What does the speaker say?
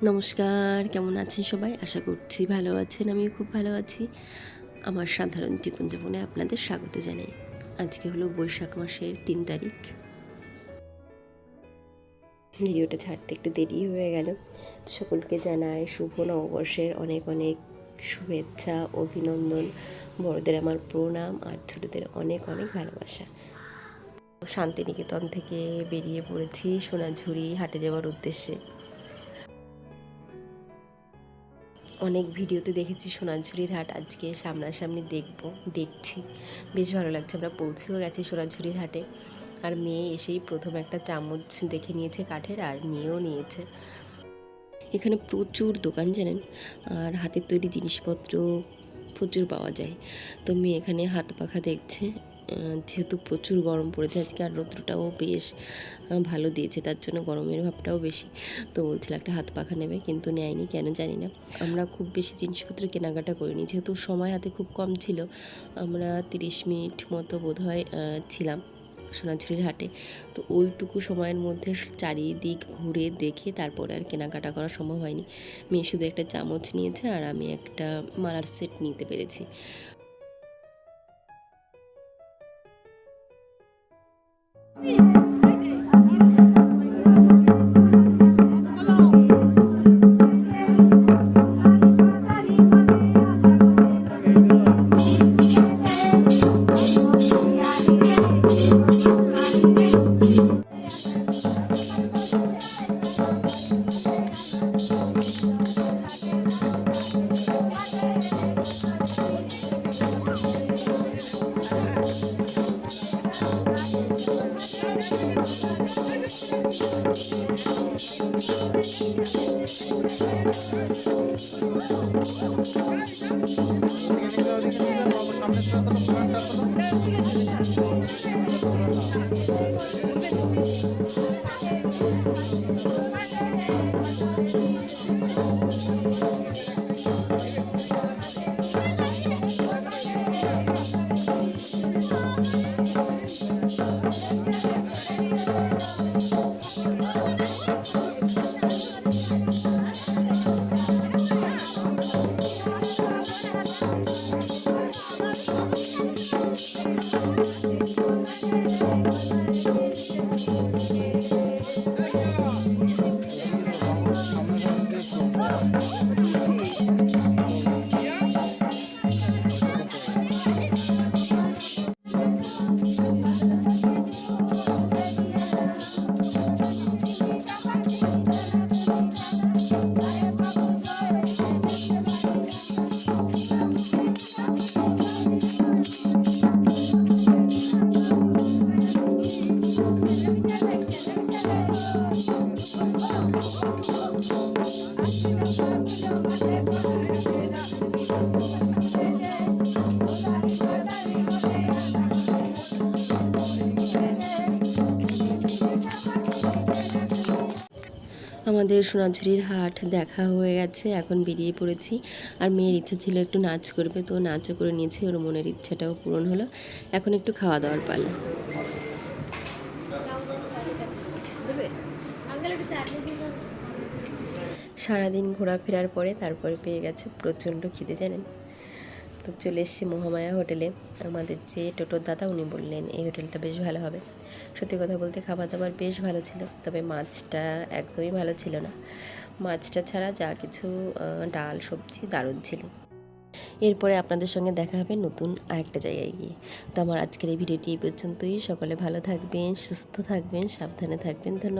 নমস্কার, কেমন আছেন সবাই? আশা করছি ভালো আছেন। আমিও খুব ভালো আছি। আমার সাধারণ জীবনযাপনে আপনাদের স্বাগত জানাই। আজকে হলো বৈশাখ মাসের ৩ তারিখ। ভিডিওটা ছাড়তে একটু দেরি হয়ে গেল। সকলকে জানাই শুভ নববর্ষের অনেক অনেক শুভেচ্ছা, অভিনন্দন। বড়দের আমার প্রণাম আর ছোটদের অনেক অনেক ভালোবাসা। শান্তিনিকেতন থেকে বেরিয়ে পড়েছি সোনাঝুরি হাটে যাওয়ার উদ্দেশ্যে। অনেক ভিডিওতে দেখেছি সোনাঝুরির হাট, আজকে সামনাসামনি দেখছি বেশ ভালো লাগছে। আমরা পৌঁছেও গেছি সোনাঝুরির হাটে, আর মেয়ে এসেই প্রথম একটা চামচ দেখে নিয়েছে কাঠের, আর নিয়েও নিয়েছে। এখানে প্রচুর দোকান জানেন, আর হাতের তৈরি জিনিসপত্র প্রচুর পাওয়া যায়। তো মেয়ে এখানে হাত পাখা দেখছে, যেহেতু প্রচুর গরম পড়েছে আজকে, আর রৌদ্রটাও বেশ ভালো দিয়েছে, তার জন্য গরমের ভাবটাও বেশি। তো বলছিল একটা হাত পাখা নেবে, কিন্তু নেয়নি, কেন জানি না। আমরা খুব বেশি জিনিসপত্র কেনাকাটা করিনি, যেহেতু সময় হাতে খুব কম ছিল। আমরা 30 মিনিট মতো বোধহয় ছিলাম সোনাঝুরির হাটে। তো ওইটুকু সময়ের মধ্যে চারিদিক ঘুরে দেখে তারপরে আর কেনাকাটা করা সম্ভব হয়নি। মেয়ে শুধু একটা চামচ নিয়েছে, আর আমি একটা মালার সেট নিতে পেরেছি। আমাদের সোনাঝুরির হাট দেখা হয়ে গেছে, এখন বেরিয়ে পড়েছি। আর মেয়ের ইচ্ছা ছিল একটু নাচ করবে, তো নাচও করে নিয়েছি, ওর মনের ইচ্ছাটাও পূরণ হলো। এখন একটু খাওয়া দাওয়ার পালা। সারাদিন ঘোরাফেরার পরে তারপরে পেয়ে গেছে প্রচণ্ড খিদে জানেন। তো চলে এসেছি মহামায়া হোটেলে। আমাদের যে টোটোর দাদা, উনি বললেন এই হোটেলটা বেশ ভালো হবে। সত্যি কথা বলতে খাবার দাবার বেশ ভালো ছিল, তবে মাছটা একদমই ভালো ছিল না। মাছটা ছাড়া যা কিছু ডাল সবজি দারুণ ছিল। এরপরে আপনাদের সঙ্গে দেখা হবে নতুন আরেকটা জায়গায় গিয়ে। তো আমার আজকের এই ভিডিওটি এই পর্যন্তই। সকলে ভালো থাকবেন, সুস্থ থাকবেন, সাবধানে থাকবেন। ধন্যবাদ।